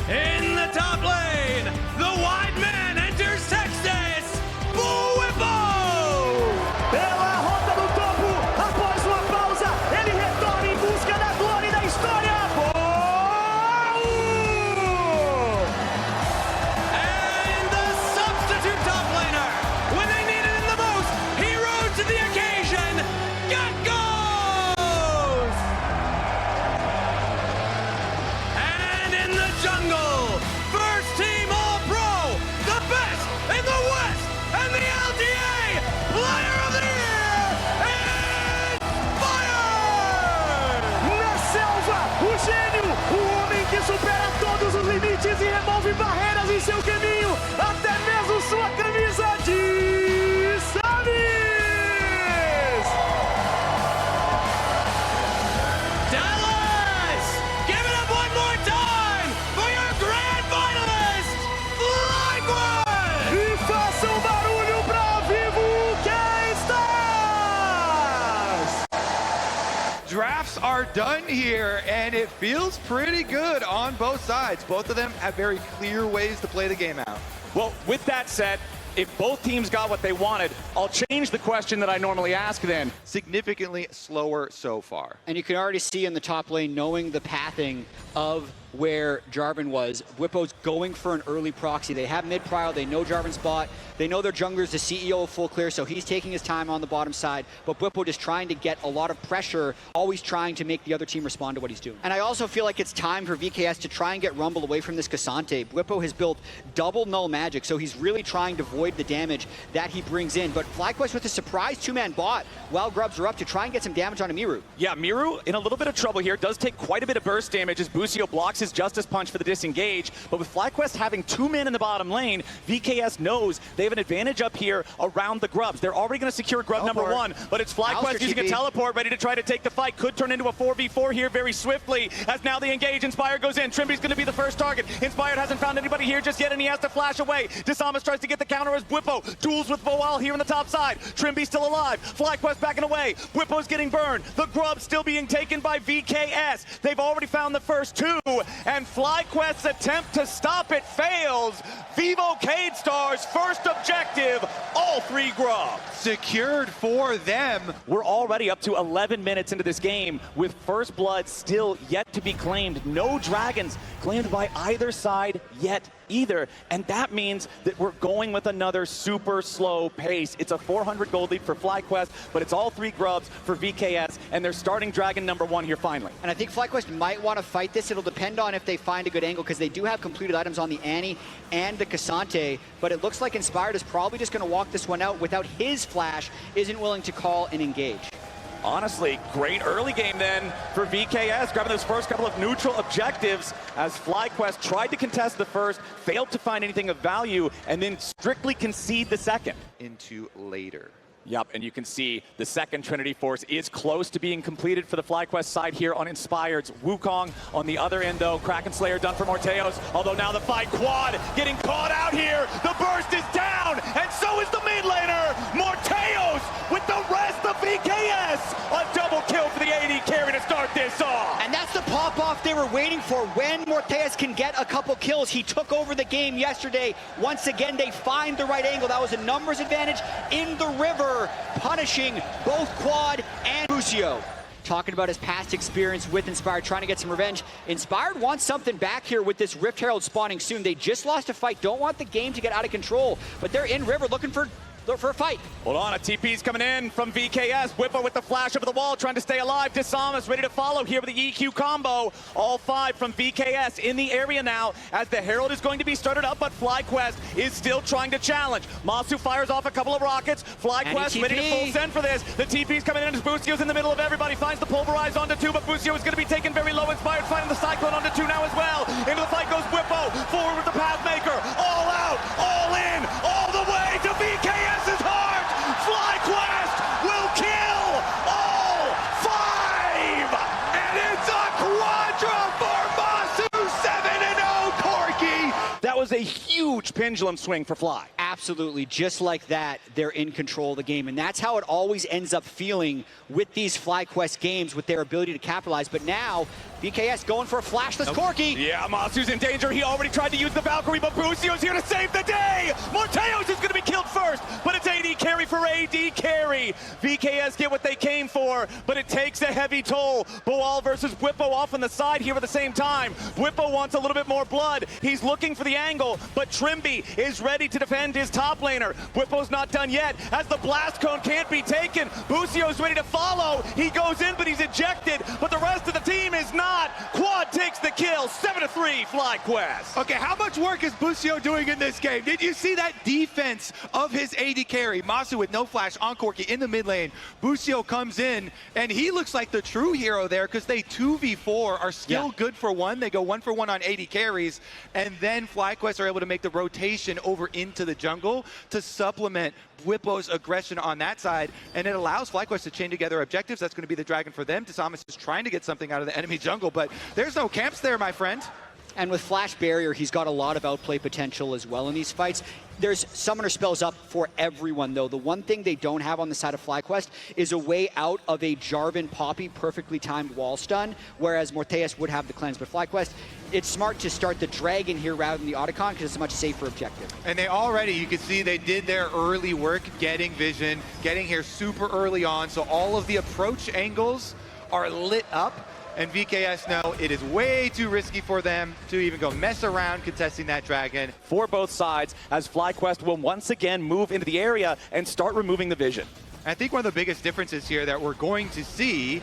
In the top lane, the wide man enters Texas, Whippo! Pela rota do topo, após uma pausa, ele retorna em busca da glória e da história. And the substitute top laner, when they needed him the most, he rose to the occasion. Got goes! And in the jungle, first team All-Pro, the best in the West, and the LTA Player of the Year, Inspired! Na selva, o gênio, o homem que supera todos os limites e remove barreiras em seu caminho, até mesmo sua camisa de Samis! Dallas! Give it up one more time for your grand finalist, FlyQuest! E façam barulho pra Vivo Stars! Drafts are done here, and it feels pretty good on both sides. Both of them have very clear ways to play the game out. Well, with that said, if both teams got what they wanted, I'll change the question that I normally ask then. Significantly slower so far. And you can already see in the top lane, knowing the pathing of where Jarvan was, Whippo's going for an early proxy. They have mid-prio, they know Jarvan's spot, they know their jungler's the CEO of full clear, so he's taking his time on the bottom side, but Whippo just trying to get a lot of pressure, always trying to make the other team respond to what he's doing. And I also feel like it's time for VKS to try and get Rumble away from this Cassante. Whippo has built double null magic, so he's really trying to void the damage that he brings in, but FlyQuest with a surprise two-man bot while Grubs are up to try and get some damage on Miru. Yeah, Miru in a little bit of trouble here, does take quite a bit of burst damage as Busio blocks his Justice Punch for the disengage, but with FlyQuest having two men in the bottom lane, VKS knows they have an advantage up here around the Grubs. They're already going to secure Grub number one, but it's FlyQuest using a teleport, ready to try to take the fight. Could turn into a 4v4 here very swiftly, as now the engage. Inspired goes in. Trimby's going to be the first target. Inspired hasn't found anybody here just yet, and he has to flash away. Disamas tries to get the counter as Whippo duels with Voal here on the top side. Trimby still alive. FlyQuest backing away. Whippo's getting burned. The Grubs still being taken by VKS. They've already found the first two, and FlyQuest's attempt to stop it fails. Vivo Cade Stars first objective, all three Grubs. Secured for them. We're already up to 11 minutes into this game with first blood still yet to be claimed. No dragons claimed by either side yet either, and that means that we're going with another super slow pace. It's a 400 gold lead for FlyQuest, but it's all three Grubs for VKS, and they're starting dragon number one here finally. And I think FlyQuest might want to fight this. It'll depend on if they find a good angle, because they do have completed items on the Annie and the Cassante, but it looks like Inspired is probably just going to walk this one out without his flash, isn't willing to call and engage. Honestly, great early game then for VKS, grabbing those first couple of neutral objectives as FlyQuest tried to contest the first, failed to find anything of value, and then strictly concede the second. Into later. Yep, and you can see the second Trinity Force is close to being completed for the FlyQuest side here on Inspired's Wukong. On the other end, though, Kraken Slayer done for Morteos, although now the fight quad getting caught out here. The burst is down, and so is the mid laner. Morteos with the rest of VKS. A double kill for the AD carry to start this off. And that's the pop-off they were waiting for. When Morteos can get a couple kills, he took over the game yesterday. Once again, they find the right angle. That was a numbers advantage in the river, punishing both Quad and Busio. Talking about his past experience with Inspired, trying to get some revenge. Inspired wants something back here with this Rift Herald spawning soon. They just lost a fight, don't want the game to get out of control, but they're in river looking for a fight. Hold on, a TP's coming in from VKS. Whippo with the flash over the wall, trying to stay alive. Disamas ready to follow here with the EQ combo. All five from VKS in the area now as the Herald is going to be started up, but FlyQuest is still trying to challenge. Masu fires off a couple of rockets. FlyQuest ready to full send for this. The TP's coming in as Busio's in the middle of everybody. Finds the pulverize onto two, but Busio is going to be taken very low. Inspired finding the Cyclone onto two now as well. Into the fight goes Whippo. Forward with the Pathmaker. All out, all in, all the way to VKS's heart. FlyQuest will kill all five, and it's a quadra for Masu 7-0 Corki. That was a huge pendulum swing for Fly. Absolutely, just like that, they're in control of the game, and that's how it always ends up feeling with these FlyQuest games, with their ability to capitalize. But now BKS going for a flashless Corki. Yeah, Masu's in danger. He already tried to use the Valkyrie, but Busio's here to save the day. Morteos is going to be killed first, but it's AD carry for AD carry. VKS get what they came for, but it takes a heavy toll. Boal versus Bwipo off on the side here at the same time. Bwipo wants a little bit more blood. He's looking for the angle, but Trimby is ready to defend his top laner. Bwipo's not done yet, as the blast cone can't be taken. Busio's ready to follow. He goes in, but he's ejected, but the rest of the team is not. Quad takes the kill, 7-3 FlyQuest. Okay, how much work is Busio doing in this game? Did you see that defense of his AD carry? Masu with no flash on Corki in the mid lane. Busio comes in, and he looks like the true hero there because they 2v4 are still good for one. They go 1-for-1 on AD carries, and then FlyQuest are able to make the rotation over into the jungle to supplement Bwipo's aggression on that side, and it allows FlyQuest to chain together objectives. That's going to be the dragon for them. Samus is trying to get something out of the enemy jungle, but there's no camps there, my friend. And with Flash Barrier, he's got a lot of outplay potential as well in these fights. There's summoner spells up for everyone, though. The one thing they don't have on the side of FlyQuest is a way out of a Jarvan Poppy perfectly timed wall stun, whereas Morteus would have the cleanse. But FlyQuest, it's smart to start the Dragon here rather than the Otacon because it's a much safer objective. And they already, you can see they did their early work getting vision, getting here super early on, so all of the approach angles are lit up. And VKS know it is way too risky for them to even go mess around contesting that dragon. For both sides, as FlyQuest will once again move into the area and start removing the vision. I think one of the biggest differences here that we're going to see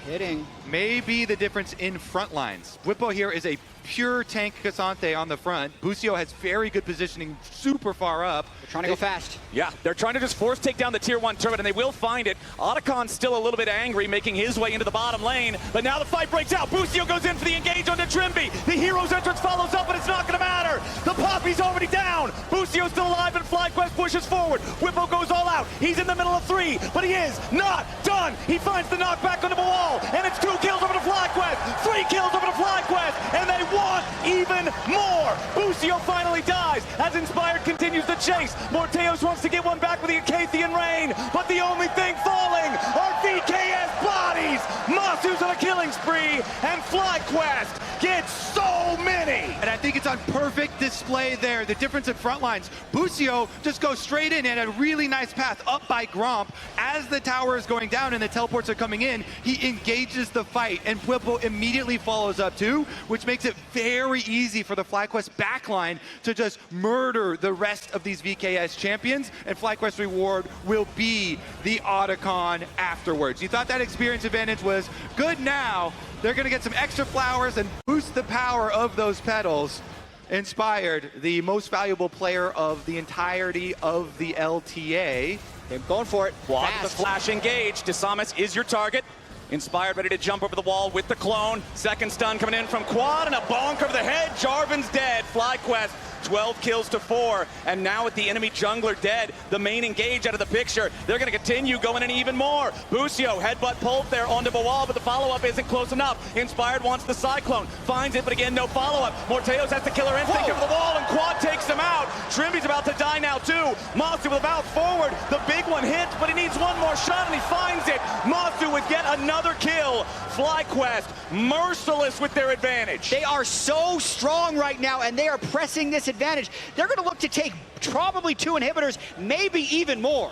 may be the difference in front lines. Bwipo here is a pure tank Cassante on the front. Busio has very good positioning super far up. They're trying to go fast. Yeah, they're trying to just force take down the tier 1 turret, and they will find it. Otacon's still a little bit angry, making his way into the bottom lane, but now the fight breaks out. Busio goes in for the engage onto Trimby. The hero's entrance follows up, but it's not going to matter. The Poppy's already down. Busio's still alive, and FlyQuest pushes forward. Bwipo goes all out. He's in the middle of 3, but he is not done. He finds the knockback onto the wall, and it's 2 kills over to FlyQuest, 3 kills over to FlyQuest, and they want even more. Busio finally dies as Inspired continues the chase. Morteos wants to get one back with the Acathian Rain, but the only thing falling are VKS bodies. Masu's on a killing spree, and FlyQuest gets so many. And I think it's on perfect display there. The difference in front lines. Busio just goes straight in and a really nice path up by Gromp. As the tower is going down and the teleports are coming in, he engages the fight, and Bwipo immediately follows up too, which makes it very easy for the FlyQuest backline to just murder the rest of these VKS champions, and FlyQuest reward will be the Otacon afterwards. You thought that experience advantage was good. Now they're going to get some extra flowers and boost the power of those petals. Inspired, the most valuable player of the entirety of the LTA. They're going for it. Quad with the flash engage. Samus is your target. Inspired ready to jump over the wall with the clone. Second stun coming in from Quad, and a bonk over the head. Jarvan's dead. FlyQuest 12 kills to 4, and now with the enemy jungler dead, the main engage out of the picture, they're going to continue going in even more. Busio headbutt pulled there onto Boal, but the follow-up isn't close enough. Inspired wants the Cyclone, finds it, but again, no follow-up. Morteos has the killer instinct over the wall, and Quad takes him out. Trimby's about to die now too. Masu with a bounce forward, the big one hits, but he needs one more shot, and he finds it. Masu with yet another kill. FlyQuest merciless with their advantage. They are so strong right now, and they are pressing this advantage. They're going to look to take probably 2 inhibitors, maybe even more.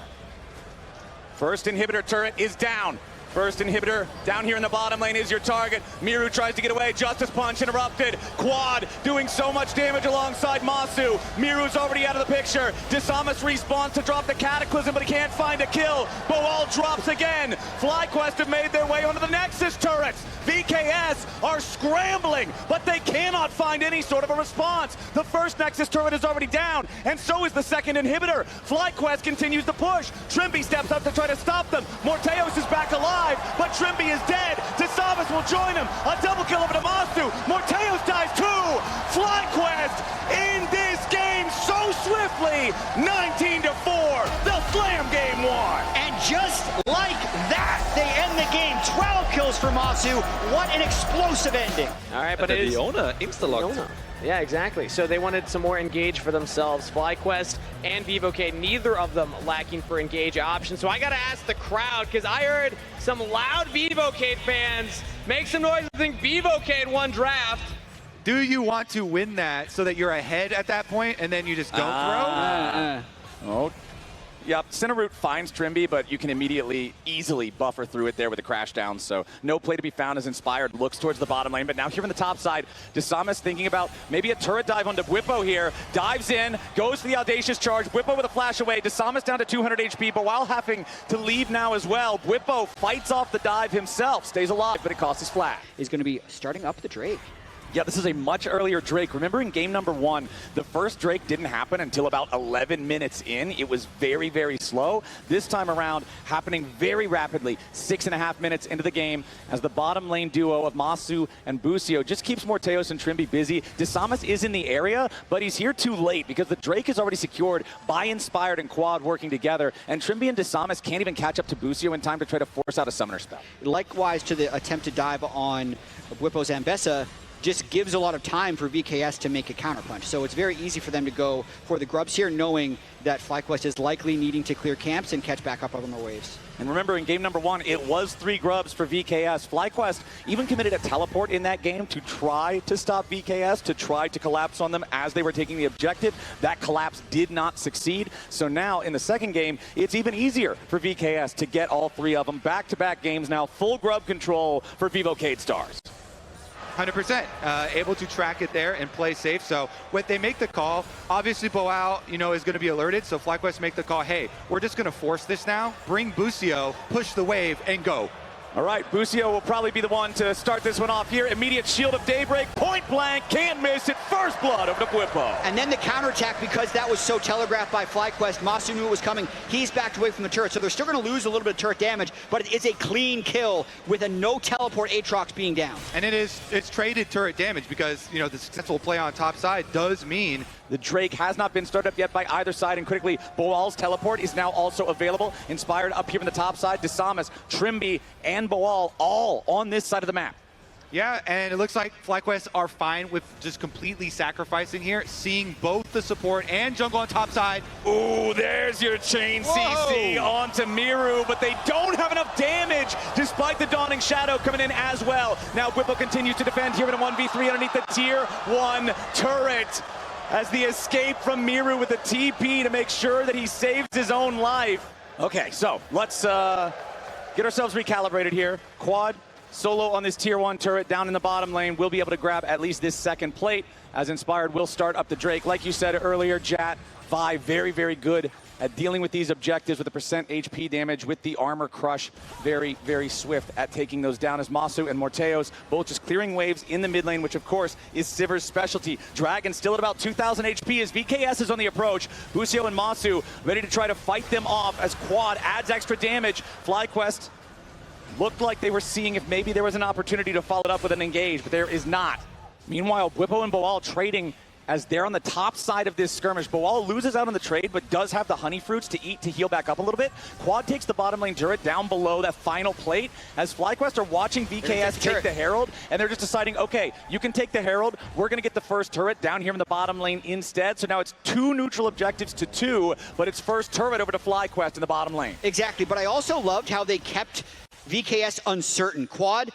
First inhibitor turret is down. First inhibitor down here in the bottom lane is your target. Miru tries to get away. Justice Punch interrupted. Quad doing so much damage alongside Masu. Miru's already out of the picture. Samus respawns to drop the Cataclysm, but he can't find a kill. Boal drops again. FlyQuest have made their way onto the Nexus turrets. VKS are scrambling, but they cannot find any sort of a response. The first Nexus turret is already down, and so is the second inhibitor. FlyQuest continues to push. Trimby steps up to try to stop them. Morteos is back alive, but Trimby is dead. Samus will join him. A double kill over to Masu. Morteos dies too. FlyQuest in this game so swiftly. 19-4. They'll slam game 1. And just like that, they end the the game. 12 kills for Masu. What an explosive ending. All right, but the it is... owner insta-locked. Leona. Yeah, exactly. So they wanted some more engage for themselves. FlyQuest and Vivocade, neither of them lacking for engage options. So I got to ask the crowd, because I heard some loud Vivocade fans make some noise and think Vivocade won draft. Do you want to win that so that you're ahead at that point and then you just don't throw? Oh, yep. Center route finds Trimby, but you can immediately, easily buffer through it there with a crash down. So no play to be found as Inspired looks towards the bottom lane. But now here on the top side, Desamas thinking about maybe a turret dive onto Bwipo here. Dives in, goes for the audacious charge. Bwipo with a flash away. Desamas down to 200 HP, but while having to leave now as well, Bwipo fights off the dive himself. Stays alive, but it costs his flash. He's going to be starting up the Drake. Yeah, this is a much earlier Drake. Remember in game number 1, the first Drake didn't happen until about 11 minutes in. It was very, very slow. This time around, happening very rapidly, 6.5 minutes into the game, as the bottom lane duo of Masu and Busio just keeps Morteos and Trimby busy. Desamas is in the area, but he's here too late because the Drake is already secured by Inspired and Quad working together, and Trimby and Desamas can't even catch up to Busio in time to try to force out a summoner spell. Likewise to the attempted dive on Bwipo's Ambessa, just gives a lot of time for VKS to make a counterpunch. So it's very easy for them to go for the grubs here, knowing that FlyQuest is likely needing to clear camps and catch back up on the waves. And remember, in game number 1, it was 3 grubs for VKS. FlyQuest even committed a teleport in that game to try to stop VKS, to try to collapse on them as they were taking the objective. That collapse did not succeed. So now, in the second game, it's even easier for VKS to get all 3 of them. Back-to-back games now, full grub control for Vivocade Stars. 100%. Able to track it there and play safe. So when they make the call, obviously Boal, is going to be alerted. So FlyQuest make the call, hey, we're just going to force this now. Bring Busio, push the wave, and go. All right, Busio will probably be the one to start this one off here. Immediate Shield of Daybreak, point blank, can't miss it. First blood over to Bwipo. And then the counterattack, because that was so telegraphed by FlyQuest. Masu knew it was coming. He's backed away from the turret, so they're still going to lose a little bit of turret damage, but it's a clean kill with a no teleport Aatrox being down. And it's traded turret damage because, the successful play on top side does mean the Drake has not been started up yet by either side, and critically, Boal's teleport is now also available. Inspired up here on the top side, Desamas, Trimby, and Boal all on this side of the map. Yeah, and it looks like FlyQuest are fine with just completely sacrificing here, seeing both the support and jungle on top side. Ooh, there's your chain CC onto Miru, but they don't have enough damage despite the Dawning Shadow coming in as well. Now Bwipo continues to defend here in a 1v3 underneath the tier 1 turret, as the escape from Miru with a TP to make sure that he saves his own life. Okay, so let's get ourselves recalibrated here. Quad solo on this tier 1 turret down in the bottom lane. We'll be able to grab at least this second plate, as Inspired will start up the Drake. Like you said earlier, Jat, Vi, very, very good at dealing with these objectives with the percent HP damage with the armor crush. Very, very swift at taking those down, as Masu and Morteos both just clearing waves in the mid lane, which of course is Sivir's specialty. Dragon still at about 2,000 HP as VKS is on the approach. Busio and Masu ready to try to fight them off as Quad adds extra damage. FlyQuest looked like they were seeing if maybe there was an opportunity to follow it up with an engage, but there is not. Meanwhile, Bwipo and Boal trading as they're on the top side of this skirmish. Boal loses out on the trade, but does have the honey fruits to eat to heal back up a little bit. Quad takes the bottom lane turret down below that final plate, as FlyQuest are watching VKS take the Herald, and they're just deciding, okay, you can take the Herald, we're going to get the first turret down here in the bottom lane instead. So now it's 2 neutral objectives to 2, but it's first turret over to FlyQuest in the bottom lane. Exactly, but I also loved how they kept VKS uncertain. Quad,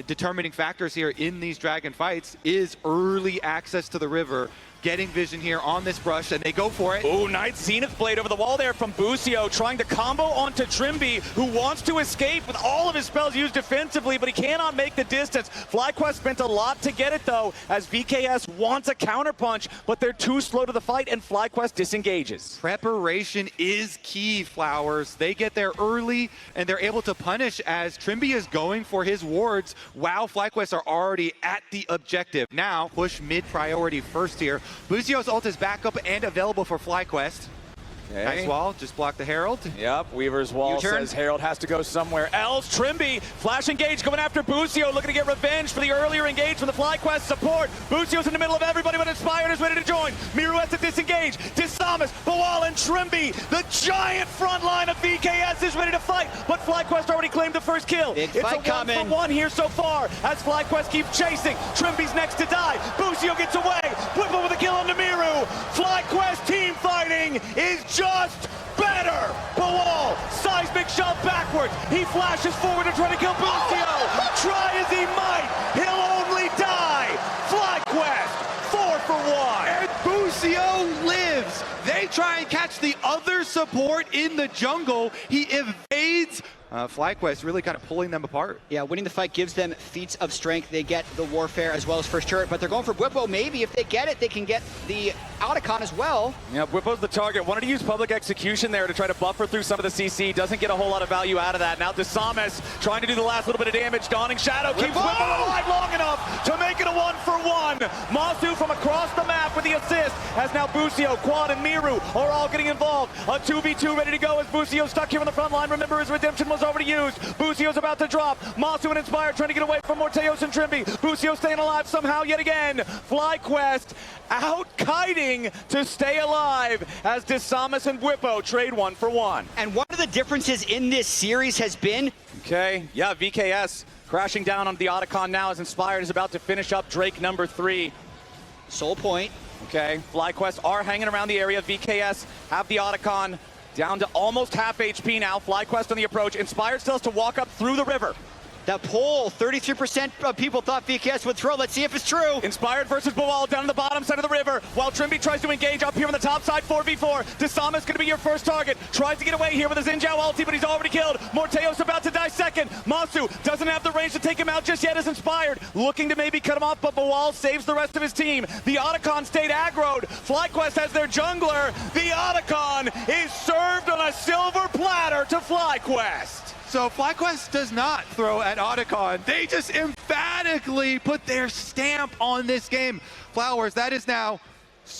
determining factors here in these Dragon fights is early access to the river. Getting vision here on this brush, and they go for it. Oh, nice Zenith Blade over the wall there from Busio, trying to combo onto Trimby, who wants to escape with all of his spells used defensively, but he cannot make the distance. FlyQuest spent a lot to get it, though, as VKS wants a counterpunch, but they're too slow to the fight, and FlyQuest disengages. Preparation is key, Flowers. They get there early, and they're able to punish as Trimby is going for his wards, while FlyQuest are already at the objective. Now, push mid-priority first here. Busio's ult is back up and available for FlyQuest. Okay. Nice wall, just block the Herald. Yep, Weaver's wall U-turn. says Herald has to go somewhere else. Trimby, flash engage, going after Busio, looking to get revenge for the earlier engage from the FlyQuest support. Busio's in the middle of everybody, but Inspired is ready to join. Miru has to disengage. Disamus, Bawal, and Trimby. The giant front line of VKS is ready to fight, but FlyQuest already claimed the first kill. Big It's fight a coming. 1-for-1 here so far, as FlyQuest keeps chasing. Trimby's next to die. Busio gets away. Whipple with a kill on Miru. FlyQuest team fighting is just better. Bawal, seismic shove backwards. He flashes forward to try to kill Busio. Try as he might, he'll only die. FlyQuest, 4-for-1. And Busio lives. They try and catch the other support in the jungle. He evades. FlyQuest really kind of pulling them apart. Yeah, winning the fight gives them feats of strength. They get the warfare as well as first turret, but they're going for Whippo. Maybe if they get it, they can get the Otacon as well. Yeah, Whippo's the target. Wanted to use public execution there to try to buffer through some of the CC. Doesn't get a whole lot of value out of that. Now Disamus trying to do the last little bit of damage. Dawning Shadow keeps Whippo alive long enough to make it a 1-for-1. Masu from across the map with the assist, as now Busio, Quad, and Miru are all getting involved. A 2v2 ready to go as Busio stuck here on the front line. Remember, his redemption was already used. Busio's about to drop. Masu and Inspired trying to get away from Morteos and Trimby. Busio staying alive somehow yet again. FlyQuest out kiting to stay alive as Disamus and Whippo trade 1-for-1. And one of the differences in this series has been Okay, yeah, VKS crashing down on the Otacon now as Inspired is about to finish up Drake number 3. Soul Point. Okay, FlyQuest are hanging around the area. VKS have the Otacon down to almost half HP now. FlyQuest on the approach. Inspired still has to walk up through the river. That poll, 33% of people thought VKS would throw. Let's see if it's true. Inspired versus Bawal down on the bottom side of the river, while Trimby tries to engage up here on the top side, 4v4. Disamus going to be your first target. Tries to get away here with his Injao ulti, but he's already killed. Morteos about to die second. Masu doesn't have the range to take him out just yet as Inspired, looking to maybe cut him off, but Bawal saves the rest of his team. The Otacon stayed aggroed. FlyQuest has their jungler. The Otacon is served on a silver platter to FlyQuest. So FlyQuest does not throw at Otacon. They just emphatically put their stamp on this game. Flowers, that is now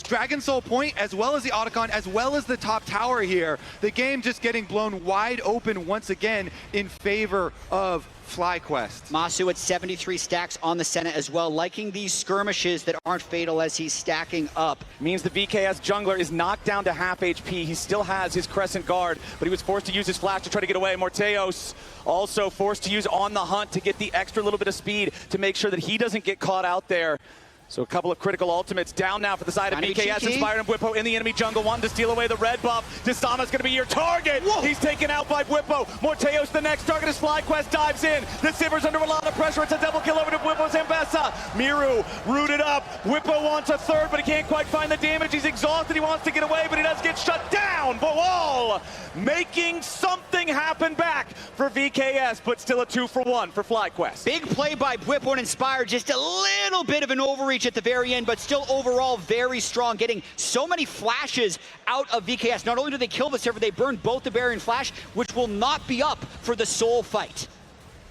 Dragon Soul Point, as well as the Otacon, as well as the top tower here. The game just getting blown wide open once again in favor of FlyQuest. Masu at 73 stacks on the Senate as well, liking these skirmishes that aren't fatal as he's stacking up. Means the VKS jungler is knocked down to half HP. He still has his Crescent Guard, but he was forced to use his flash to try to get away. Morteos also forced to use On the Hunt to get the extra little bit of speed to make sure that he doesn't get caught out there. So a couple of critical ultimates down now for the side of VKS. Inspired and Whippo in the enemy jungle, wanting to steal away the red buff. Disamus going to be your target. Whoa. He's taken out by Whippo. Morteos the next target as FlyQuest dives in. The Siver's under a lot of pressure. It's a double kill over to Whippo's Ambessa. Miru rooted up. Whippo wants a third, but he can't quite find the damage. He's exhausted. He wants to get away, but he does get shut down. Bawal making something happen back for VKS, but still a 2-for-1 for FlyQuest. Big play by Whippo and Inspired, just a little bit of an overreach at the very end, but still overall very strong, getting so many flashes out of VKS. Not only do they kill the server, they burn both the Barrier and Flash, which will not be up for the Soul fight.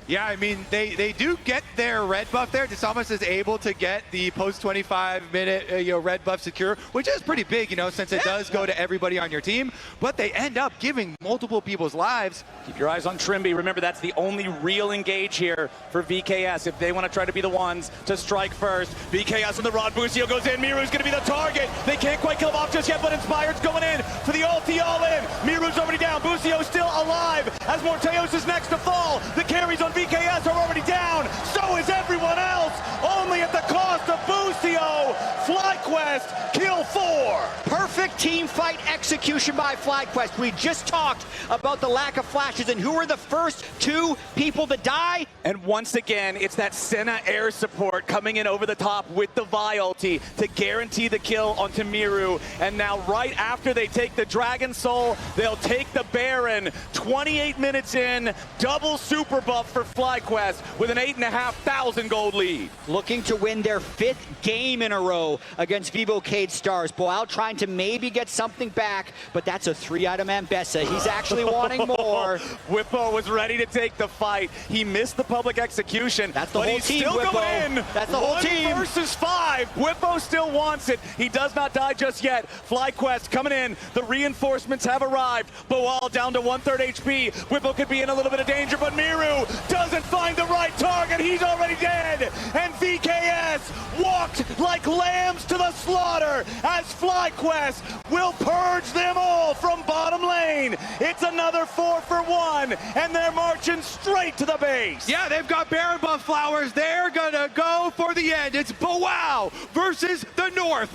Yeah, I mean, they do get their red buff there. Disamus is able to get the post 25-minute red buff secure, which is pretty big, since it does go to everybody on your team. But they end up giving multiple people's lives. Keep your eyes on Trimby. Remember, that's the only real engage here for VKS if they want to try to be the ones to strike first. VKS on the rod. Busio goes in. Miru's going to be the target. They can't quite kill him off just yet, but Inspired's going in for the ulti all in. Miru's already down. Busio's still alive as Morteos is next to fall. The carries on VKS are already down. So is everyone else. Only at the cost of Busio. FlyQuest kill 4. Perfect team fight execution by FlyQuest. We just talked about the lack of flashes and who were the first 2 people to die. And once again, it's that Senna air support coming in over the top with the Vi ulti to guarantee the kill onto Miru. And now right after they take the Dragon Soul, they'll take the Baron. 28 minutes in, double super buff for FlyQuest with an 8,500 gold lead. Looking to win their 5th game in a row against Vivocade Stars. Boal trying to maybe get something back, but that's a 3-item Ambessa. He's actually wanting more. Whippo was ready to take the fight. He missed the public execution. That's the but whole he's team, still Whippo. going in. That's the whole team. 1 versus 5. Whippo still wants it. He does not die just yet. FlyQuest coming in. The reinforcements have arrived. Boal down to 1/3 HP. Whippo could be in a little bit of danger, but Miru doesn't find the right target. He's already dead. And VKS walked like lambs to the slaughter as FlyQuest will purge them all from bottom lane. It's another 4 for 1, and they're marching straight to the base. Yeah, they've got Baron Buff Flowers. They're gonna go for the end. It's Boal versus the North.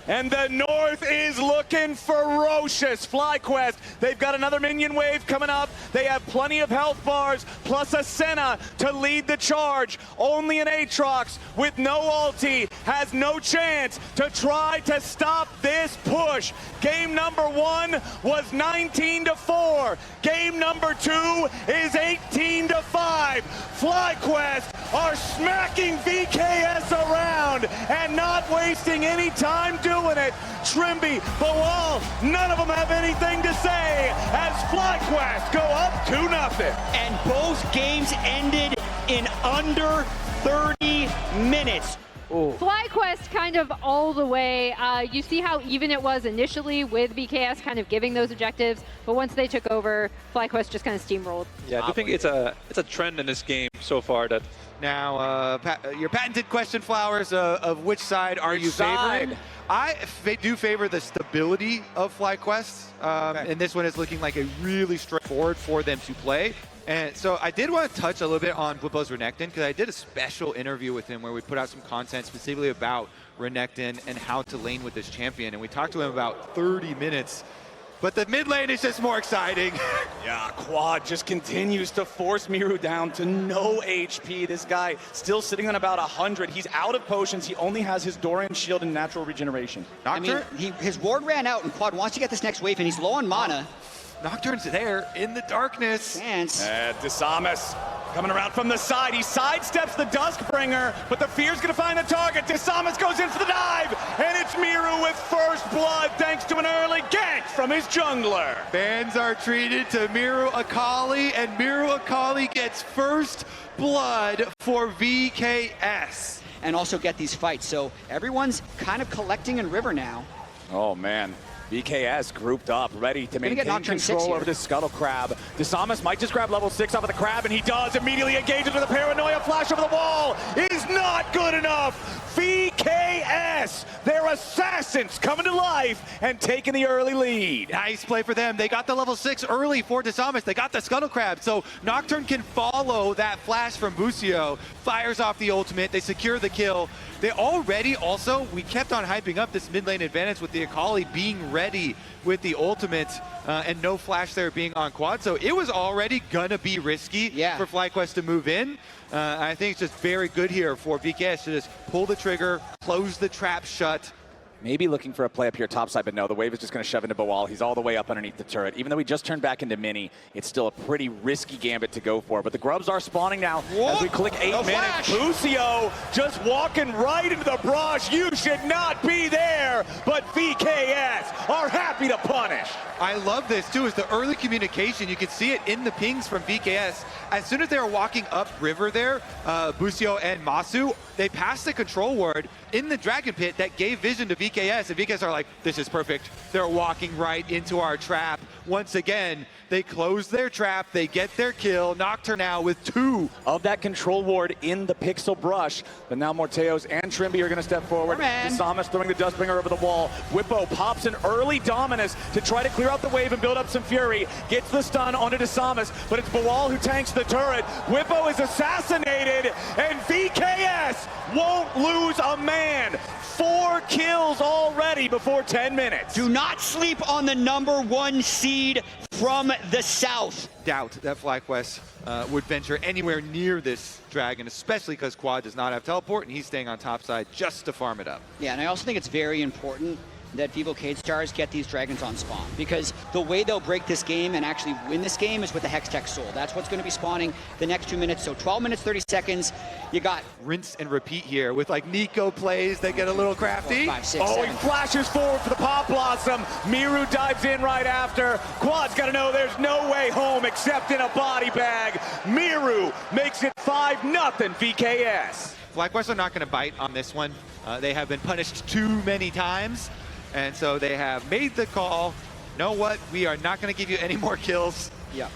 And the North is looking ferocious. FlyQuest, they've got another minion wave coming up. They have plenty of health bars, plus a Senna to lead the charge. Only an Aatrox with no ulti has no chance to try to stop this push. Game number 1 was 19-4. Game number 2 is 18-5. FlyQuest are smacking VKS around and not wasting any time doing it. Trimby, Boal, none of them have anything to say as FlyQuest go up 2-0. And both games ended in under 30 minutes. FlyQuest kind of all the way. You see how even it was initially with BKS kind of giving those objectives, but once they took over, FlyQuest just kind of steamrolled. Yeah, I do think it's a trend in this game so far that Now, your patented question, Flowers, of which side are you favoring? I do favor the stability of FlyQuest, and this one is looking like a really straightforward for them to play. And so I did want to touch a little bit on Whippo's Renekton, because I did a special interview with him where we put out some content specifically about Renekton and how to lane with this champion. And we talked to him about 30 minutes. But the mid lane is just more exciting. Yeah, Quad just continues to force Miru down to no HP. This guy still sitting on about 100. He's out of potions. He only has his Dorian shield and natural regeneration. Nocturne? I mean, his ward ran out, and Quad wants to get this next wave, and he's low on mana. Nocturne's there in the darkness. Chance. Desamas coming around from the side. He sidesteps the Duskbringer, but the Fear's going to find the target. Desamas goes in for the dive, and it's Miru with first blood thanks to an early gank from his jungler. Fans are treated to Miru Akali, and Miru Akali gets first blood for VKS. And also get these fights. So everyone's kind of collecting in River now. Oh, man. VKS grouped up, ready to maintain Nocturne control over this Scuttle Crab. Desamas might just grab level 6 off of the Crab, and he does. Immediately engages with a Paranoia flash over the wall. Is not good enough. VKS, their assassins coming to life and taking the early lead. Nice play for them. They got the level 6 early for Desamas. They got the Scuttle Crab, so Nocturne can follow that flash from Busio. Fires off the ultimate. They secure the kill. They already also, we kept on hyping up this mid lane advantage with the Akali being ready with the ultimate and no flash there being on Quad. So it was already gonna be risky for FlyQuest to move in. I think it's just very good here for VKS to just pull the trigger, close the trap shut. Maybe looking for a play up here topside, but no, the wave is just going to shove into Boal. He's all the way up underneath the turret. Even though he just turned back into Mini, it's still a pretty risky gambit to go for. But the Grubs are spawning now as we click 8 minutes. Busio just walking right into the brush. You should not be there, but VKS are happy to punish. I love this too, is the early communication. You can see it in the pings from VKS. As soon as they were walking up river there, Busio and Masu, they passed the control ward in the Dragon Pit that gave vision to VKS, and VKS are like, this is perfect. They're walking right into our trap. Once again, they close their trap, they get their kill. Nocturne now with 2 of that control ward in the pixel brush. But now Morteos and Trimby are going to step forward. Desamas throwing the Dustbringer over the wall. Whippo pops an early Dominus to try to clear out the wave and build up some fury. Gets the stun onto Desamas, but it's Boal who tanks the turret. Whippo is assassinated, and VKS won't lose a man. 4 kills already before 10 minutes. Do not sleep on the #1 seed from the south. Doubt that FlyQuest would venture anywhere near this dragon, especially because Quad does not have teleport, and he's staying on top side just to farm it up. Yeah, and I also think it's very important that Vivo Cade Stars get these dragons on spawn, because the way they'll break this game and actually win this game is with the Hextech Soul. That's what's going to be spawning the next 2 minutes. So 12 minutes, 30 seconds. You got rinse and repeat here with like Nico plays that get a little crafty. 4, 5, 6, Oh, 7. he flashes forward for the Pop Blossom. Miru dives in right after. Quad's got to know there's no way home except in a body bag. Miru makes it 5-0 VKS. FlyQuest are not going to bite on this one. They have been punished too many times, and so they have made the call. Know what? We are not going to give you any more kills. Yeah.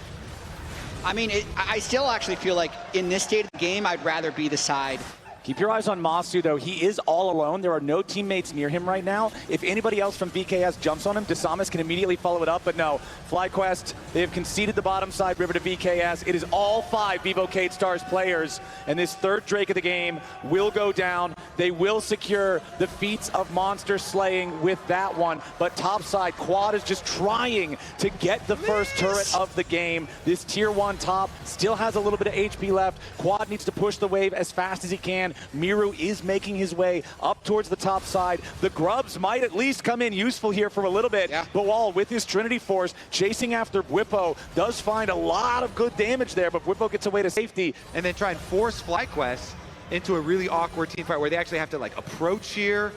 I mean, I still actually feel like in this state of the game, I'd rather be the side. Keep your eyes on Masu, though. He is all alone. There are no teammates near him right now. If anybody else from VKS jumps on him, Desamas can immediately follow it up. But no, FlyQuest, they have conceded the bottom side river to VKS. It is all 5 Vivo Cade Stars players. And this third Drake of the game will go down. They will secure the feats of monster slaying with that one. But topside, Quad is just trying to get the first turret of the game. This tier 1 top still has a little bit of HP left. Quad needs to push the wave as fast as he can. Miru is making his way up towards the top side. The grubs might at least come in useful here for a little bit. Yeah. Bawal with his Trinity Force chasing after Bwipo does find a lot of good damage there, but Bwipo gets away to safety. And then try and force FlyQuest into a really awkward team fight where they actually have to like approach here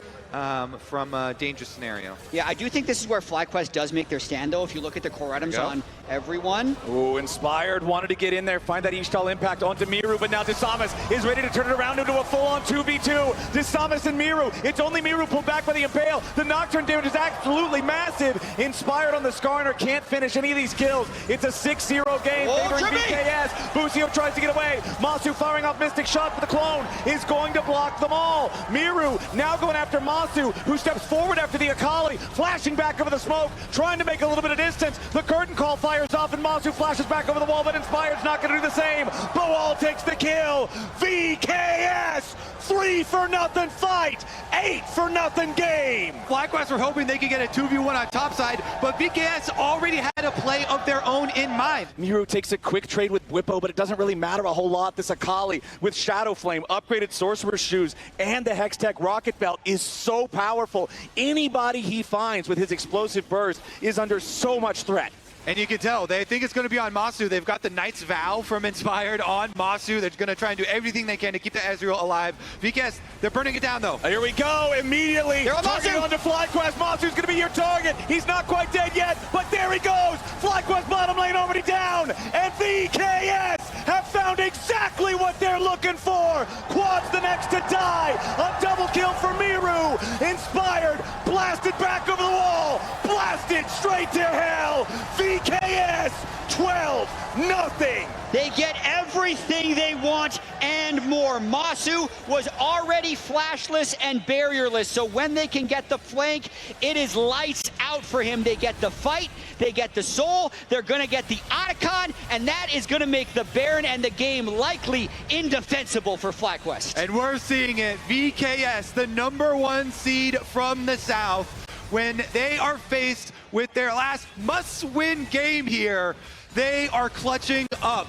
from a dangerous scenario. Yeah, I do think this is where FlyQuest does make their stand, though. If you look at the core items on everyone. Ooh, Inspired wanted to get in there, find that Ishtal impact onto Miru, but now Desamas is ready to turn it around into a full-on 2v2. Desamas and Miru. It's only Miru pulled back by the Impale. The Nocturne damage is absolutely massive. Inspired on the Skarner can't finish any of these kills. It's a 6-0 game favoring VKS. Busio tries to get away. Masu firing off Mystic Shot for the clone is going to block them all. Miru now going after Masu, who steps forward after the Akali, flashing back over the smoke, trying to make a little bit of distance. The curtain call fires off and Masu flashes back over the wall, but Inspired's not going to do the same. Bawal takes the kill. VKS 3-0 fight, 8-0 game. FlyQuest were hoping they could get a 2v1 on topside, but VKS already had a play of their own in mind. Miru takes a quick trade with Bwipo, but it doesn't really matter a whole lot. This Akali with Shadow Flame, upgraded Sorcerer's Shoes, and the Hextech Rocket Belt is so powerful. Anybody he finds with his explosive burst is under so much threat. And you can tell, they think it's going to be on Masu. They've got the Knight's Vow from Inspired on Masu. They're going to try and do everything they can to keep the Ezreal alive. VKS, they're burning it down, though. Here we go, immediately. They're on Targeting Masu. onto FlyQuest. Masu's going to be your target. He's not quite dead yet, but there he goes. FlyQuest bottom lane already down. And VKS have found exactly what they're looking for. Quad's the next to die. A double kill for Miru. Inspired, blasted back over the wall. Blasted straight to hell. VKS 12-0. They get everything they want and more. Masu was already flashless and barrierless, so when they can get the flank, it is lights out for him. They get the fight, they get the soul, they're going to get the icon, and that is going to make the Baron and the game likely indefensible for FlyQuest. And we're seeing it. VKS, the #1 seed from the South, when they are faced with their last must-win game here, they are clutching up.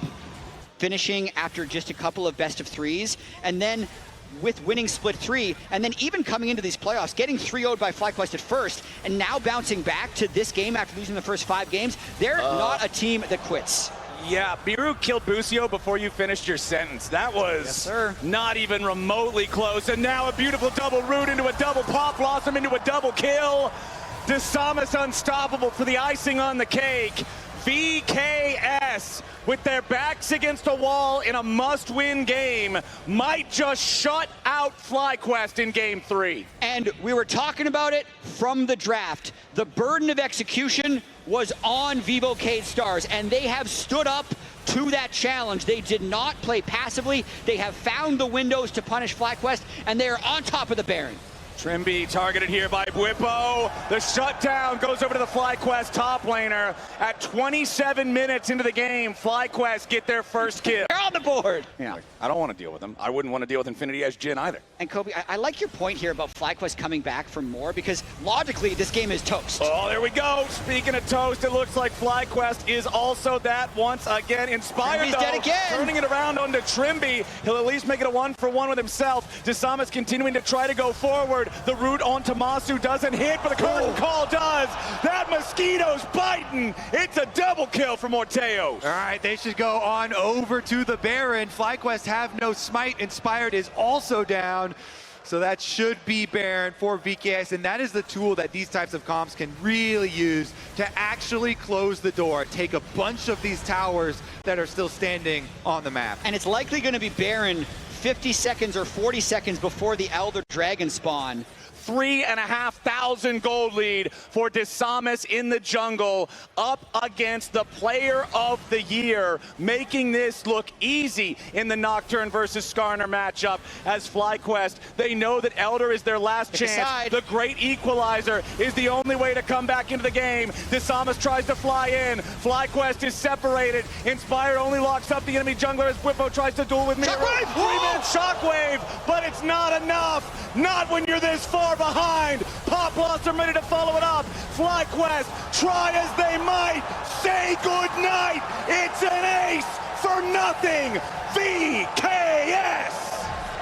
Finishing after just a couple of best of threes, and then with winning split 3, and then even coming into these playoffs, getting 3-0'd by FlyQuest at first, and now bouncing back to this game after losing the first 5 games. They're not a team that quits. Yeah, Miru killed Busio before you finished your sentence. That was not even remotely close. And now a beautiful double root into a double Pop Blossom into a double kill. Desamas unstoppable for the icing on the cake. VKS, with their backs against a wall in a must-win game, might just shut out FlyQuest in Game 3. And we were talking about it from the draft. The burden of execution was on Vivo Cade Stars, and they have stood up to that challenge. They did not play passively. They have found the windows to punish FlyQuest, and they are on top of the Baron. Trimby targeted here by Bwipo. The shutdown goes over to the FlyQuest top laner. At 27 minutes into the game, FlyQuest get their first kill. They're on the board. Yeah. I don't want to deal with them. I wouldn't want to deal with Infinity Edge Jin either. And Kobe, I like your point here about FlyQuest coming back for more because logically this game is toast. Oh, there we go. Speaking of toast, it looks like FlyQuest is also that once again. Inspired Trimby's though, dead again. turning it around onto Trimby. He'll at least make it a 1-for-1 with himself. Desamas continuing to try to go forward. The route onto Masu doesn't hit, but the curtain call does. That mosquito's biting. It's a double kill for Morteos. All right, they should go on over to the Baron. FlyQuest have no smite. Inspired is also down. So that should be Baron for VKS, and that is the tool that these types of comps can really use to actually close the door, take a bunch of these towers that are still standing on the map. And it's likely going to be Baron 50 seconds or 40 seconds before the Elder Dragon spawn. 3,500 gold lead for Desamas in the jungle, up against the player of the year, making this look easy in the Nocturne versus Skarner matchup. As FlyQuest, they know that Elder is their last chance. The great equalizer is the only way to come back into the game. Desamas tries to fly in. FlyQuest is separated. Inspired only locks up the enemy jungler as Whippo tries to duel with Mira. Three-man shockwave, but it's not enough. Not when you're this far behind. Pop Blossom ready to follow it up. FlyQuest, try as they might, say goodnight. It's an ace for nothing. VKS.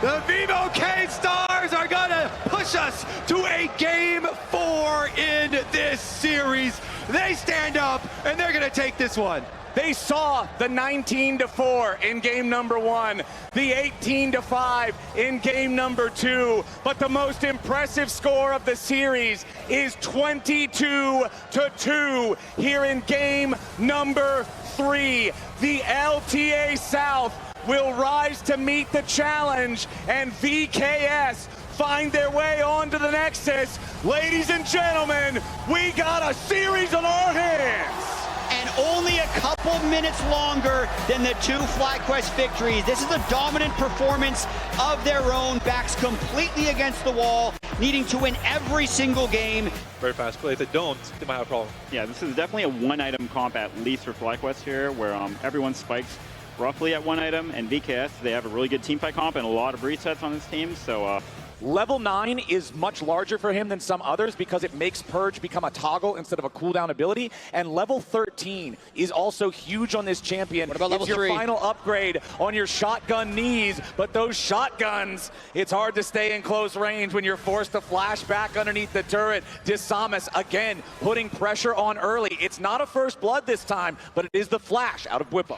The Vivo K-Stars are gonna push us to a Game 4 in this series. They stand up and they're gonna take this one. They saw the 19-4 in game number 1, the 18-5 in game number 2, but the most impressive score of the series is 22-2 here in game number 3. The LTA South will rise to meet the challenge, and VKS find their way onto the Nexus. Ladies and gentlemen, we got a series on our hands. And only a couple minutes longer than the 2 FlyQuest victories. This is a dominant performance of their own, backs completely against the wall, needing to win every single game. Very fast play. If they don't, they might have a problem. Yeah, this is definitely a one-item comp at least for FlyQuest here, where everyone spikes roughly at 1 item, and VKS, they have a really good teamfight comp and a lot of resets on this team, so Level 9 is much larger for him than some others because it makes Purge become a toggle instead of a cooldown ability. And level 13 is also huge on this champion. What about level 3? It's your final upgrade on your shotgun knees, but those shotguns, it's hard to stay in close range when you're forced to flash back underneath the turret. Desamas, again, putting pressure on early. It's not a first blood this time, but it is the flash out of Whippo.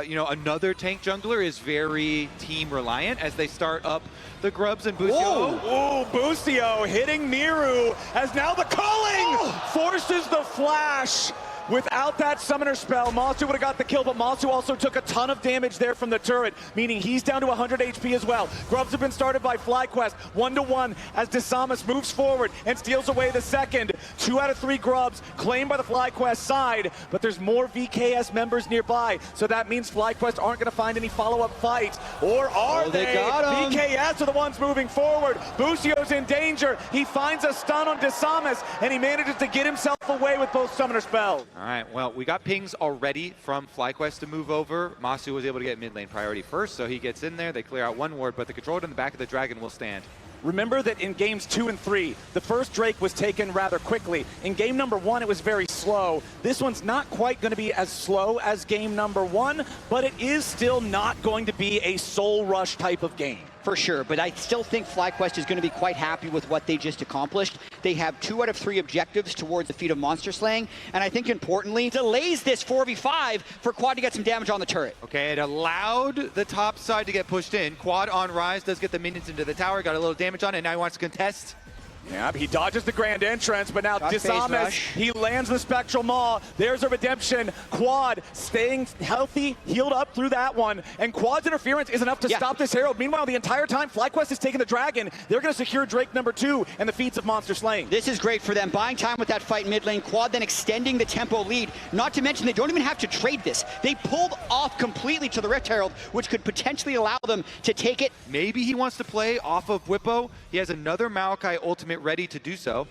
You know, another tank jungler is very team reliant as they start up the Grubs and Busio. Oh, Busio hitting Miru as now the culling forces the flash. Without that summoner spell, Masu would have got the kill, but Masu also took a ton of damage there from the turret, meaning he's down to 100 HP as well. Grubs have been started by FlyQuest, 1-1 as Desamas moves forward and steals away the second. 2 out of 3 Grubs claimed by the FlyQuest side, but there's more VKS members nearby, so that means FlyQuest aren't going to find any follow-up fights. Or are they? Got him. VKS are the ones moving forward. Busio's in danger. He finds a stun on Desamas, and he manages to get himself away with both summoner spells. All right, well, we got pings already from FlyQuest to move over. Masu was able to get mid lane priority first, so he gets in there. They clear out 1 ward, but the control in the back of the Dragon will stand. Remember that in games 2 and 3, the first Drake was taken rather quickly. In game number 1, it was very slow. This one's not quite going to be as slow as game number 1, but it is still not going to be a soul rush type of game. For sure, but I still think FlyQuest is going to be quite happy with what they just accomplished. They have 2 out of 3 objectives towards the feat of monster slaying, and I think importantly, delays this 4v5 for Quad to get some damage on the turret. Okay, it allowed the top side to get pushed in. Quad on Rise does get the minions into the tower, got a little damage on it, and now he wants to contest. Yeah, he dodges the grand entrance, but now Desamas, he lands the Spectral Maw. There's a redemption. Quad staying healthy, healed up through that one, and Quad's interference is enough to stop this Herald. Meanwhile, the entire time, FlyQuest is taking the Dragon. They're going to secure Drake number 2 and the feats of monster slaying. This is great for them, buying time with that fight in mid lane. Quad then extending the tempo lead. Not to mention, they don't even have to trade this. They pulled off completely to the Rift Herald, which could potentially allow them to take it. Maybe he wants to play off of Whippo. He has another Maokai ultimate ready to do so.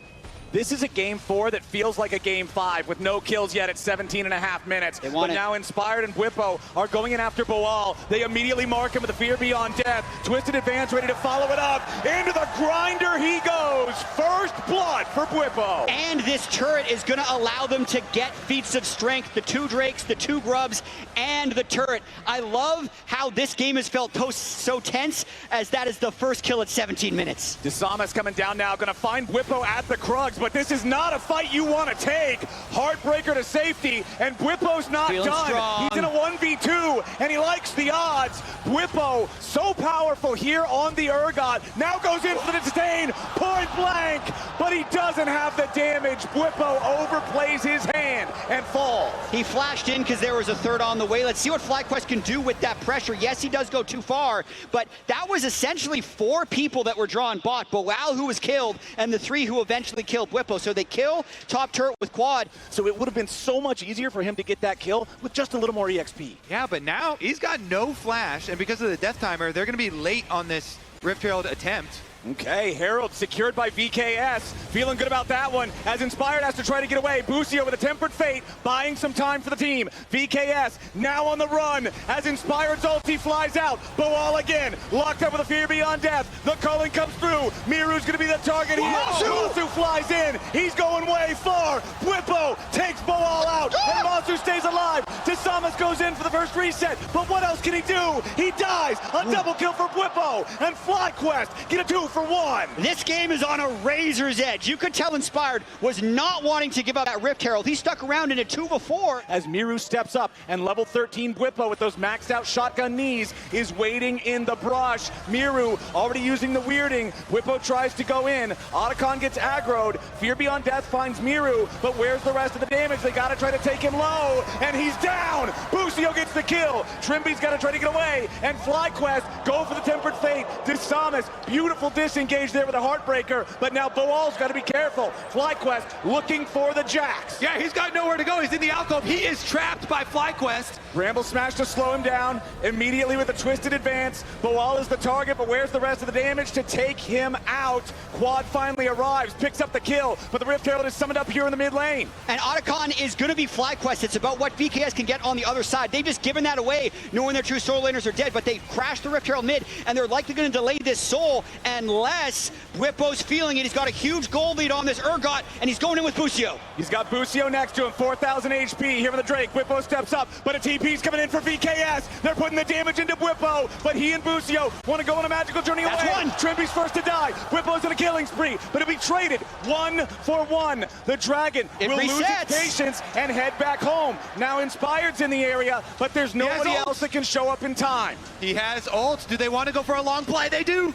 This is a game 4 that feels like a game 5 with no kills yet at 17.5 minutes. But now Inspired and Whippo are going in after Boal. They immediately mark him with a Fear Beyond Death. Twisted Advance ready to follow it up. Into the grinder he goes. First blood for Whippo. And this turret is going to allow them to get feats of strength. The 2 Drakes, the 2 Grubs, and the turret. I love how this game has felt so tense, as that is the first kill at 17 minutes. Disamas coming down now, going to find Whippo at the Krugs, but this is not a fight you want to take. Heartbreaker to safety, and Whippo's not Feeling done. strong. He's in a 1v2, and he likes the odds. Whippo, so powerful here on the Urgot, now goes in for the disdain, point blank, but he doesn't have the damage. Whippo overplays his hand and falls. He flashed in because there was a third on the way. Let's see what FlyQuest can do with that pressure. Yes, he does go too far, but that was essentially 4 people that were drawn bot. Boal, who was killed, and the 3 who eventually killed Whippo. So they kill top turret with quad. So it would have been so much easier for him to get that kill with just a little more EXP. Yeah, but now he's got no flash, and because of the death timer, they're going to be late on this Rift Herald attempt. Okay, Herald secured by VKS. Feeling good about that one as Inspired has to try to get away. Busio with a Tempered Fate, buying some time for the team. VKS now on the run as Inspired's ulti flies out. Boal again, locked up with a Fear Beyond Death. The culling comes through. Miru's going to be the target here. Masu flies in. He's going way far. Whippo takes Boal out, and Masu stays alive. Disamas goes in for the first reset, but what else can he do? He dies. A double kill for Whippo, and FlyQuest get a 2 for 1. This game is on a razor's edge. You could tell Inspired was not wanting to give up that Rift Herald. He stuck around in a 2v4. As Miru steps up, and level 13 Whippo with those maxed out shotgun knees is waiting in the brush. Miru already using the weirding. Whippo tries to go in. Otacon gets aggroed. Fear Beyond Death finds Miru, but where's the rest of the damage? They gotta try to take him low, and he's down. Busio gets the kill. Trimby's gotta try to get away, and FlyQuest go for the Tempered Fate. Disamas, beautiful disengage there with a Heartbreaker, but now Boal's got to be careful. FlyQuest looking for the Jax. Yeah, he's got nowhere to go. He's in the alcove. He is trapped by FlyQuest. Bramble smash to slow him down. Immediately with a Twisted Advance. Boal is the target, but where's the rest of the damage to take him out? Quad finally arrives, picks up the kill, but the Rift Herald is summoned up here in the mid lane. And Otacon is going to be FlyQuest. It's about what VKS can get on the other side. They've just given that away, knowing their 2 solo laners are dead, but they've crashed the Rift Herald mid, and they're likely going to delay this soul unless Whippo's feeling it. He's got a huge gold lead on this Urgot, and he's going in with Busio. He's got Busio next to him, 4,000 HP here for the Drake. Whippo steps up, but a TP's coming in for VKS. They're putting the damage into Whippo, but he and Busio want to go on a magical journey away. That's one. Trimby's first to die. Whippo's in a killing spree, but it'll be traded 1 for 1. The Dragon will lose its patience and head back home. Now Inspired's in the area, but there's nobody else that can show up in time. He has ult. Do they want to go for a long play? They do.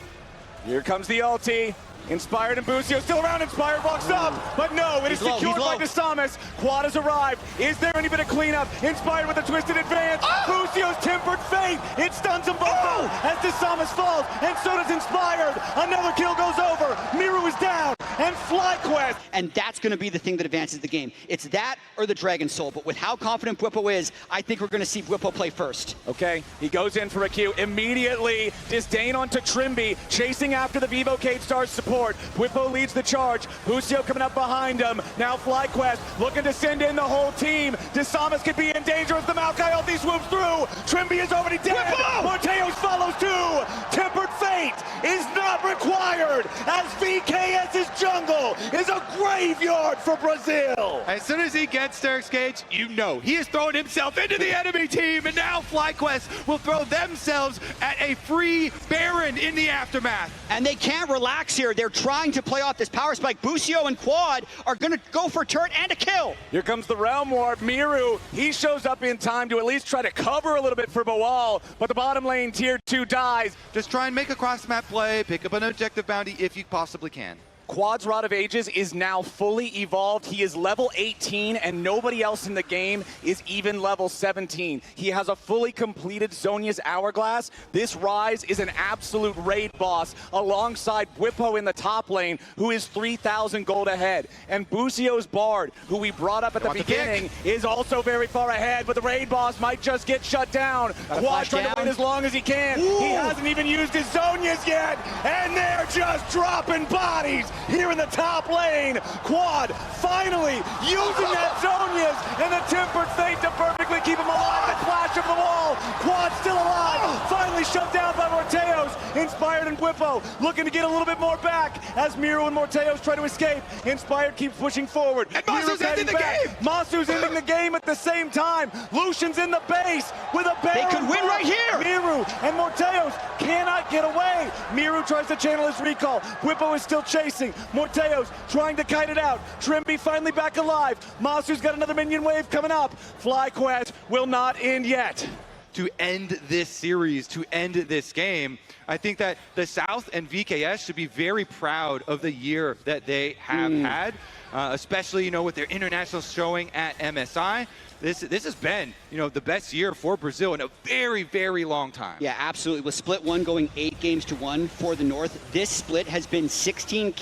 Here comes the ulti. Inspired and Busio still around. Inspired walks up, but no, it is secured by Disamas. Quad has arrived. Is there any bit of cleanup? Inspired with a Twisted Advance. Busio's Tempered Fate. It stuns them both as Disamas falls, and so does Inspired. Another kill goes over. Miru is down, and FlyQuest. And that's going to be the thing that advances the game. It's that or the Dragon Soul, but with how confident Whippo is, I think we're going to see Whippo play first. Okay, he goes in for a Q. Immediately, Disdain onto Trimby, chasing after the Vivocade Stars support. Whippo leads the charge. Busio coming up behind him. Now FlyQuest looking to send in the whole team. Disamas could be in danger as the Maokai ulti swoops through. Trimby is already dead. Morteos follows too. Tempered Fate is not required as VKS's jungle is a graveyard for Brazil. As soon as he gets Sterix Gage, you know he is throwing himself into the enemy team, and now FlyQuest will throw themselves at a free Baron in the aftermath. And they can't relax here. They're trying to play off this power spike. Busio and Quad are going to go for turret and a kill. Here comes the Realm Warp. Miru, he shows up in time to at least try to cover a little bit for Boal, but the bottom lane tier 2 dies. Just try and make a cross-map play, pick up an objective bounty if you possibly can. Quad's Rod of Ages is now fully evolved. He is level 18, and nobody else in the game is even level 17. He has a fully completed Zhonya's Hourglass. This Rise is an absolute raid boss alongside Whippo in the top lane, who is 3,000 gold ahead. And Busio's Bard, who we brought up at the beginning, is also very far ahead, but the raid boss might just get shut down. Quad trying to wait as long as he can. He hasn't even used his Zhonyas yet, and they're just dropping bodies here in the top lane. Quad finally using that Zonias and the tempered fate to perfectly keep him alive. The clash of the wall. Quad still alive. Finally shut down by Morteos. Inspired and Whippo looking to get a little bit more back as Miro and Morteos try to escape. Inspired keeps pushing forward. And Masu's ending the game. Masu's ending the game at the same time. Lucian's in the base with a Baron. They could win right here. Miru and Morteos cannot get away. Miru tries to channel his recall. Whippo is still chasing. Morteos trying to kite it out. Trimby finally back alive. Masu's got another minion wave coming up. FlyQuest will not end yet. To end this series, to end this game, I think that the South and VKS should be very proud of the year that they have had, especially, with their international showing at MSI. This has been, the best year for Brazil in a very, very long time. Yeah, absolutely. With split one going 8 games to 1 for the North, this split has been 14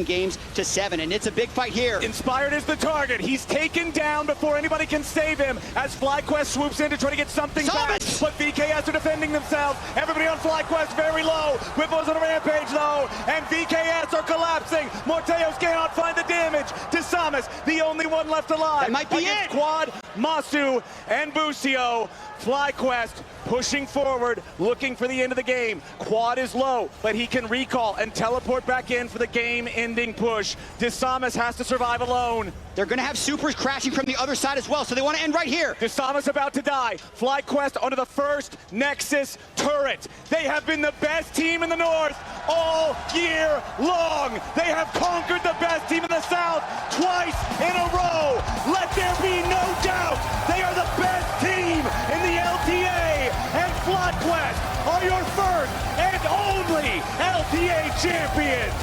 games to 7, and it's a big fight here. Inspired is the target. He's taken down before anybody can save him as FlyQuest swoops in to try to get something back. But VKS are defending themselves. Everybody on FlyQuest very low. Whippo's on a rampage though, and VKS are collapsing. Morteos cannot find the damage. Desamas, the only one left alive. That might be it. Quad, Masu, and Busio. FlyQuest pushing forward, looking for the end of the game. Quad is low, but he can recall and teleport back in for the game-ending push. Desamas has to survive alone. They're going to have supers crashing from the other side as well, so they want to end right here. Desamas about to die. FlyQuest onto the first Nexus turret. They have been the best team in the North all year long. They have conquered the best team in the South twice in a row. Let there be no doubt. They are the best team in the LTA, and FlyQuest are your first and only LTA champions.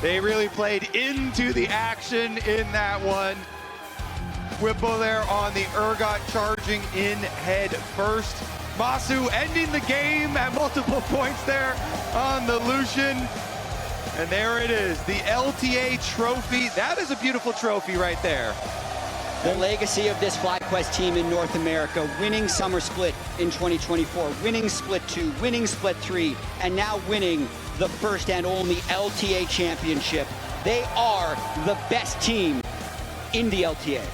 They really played into the action in that one. Whippo there on the Urgot, charging in head first. Masu ending the game at multiple points there on the Lucian. And there it is, the LTA trophy. That is a beautiful trophy right there. The legacy of this FlyQuest team in North America, winning Summer Split in 2024, winning Split 2, winning Split 3, and now winning the first and only LTA championship. They are the best team in the LTA.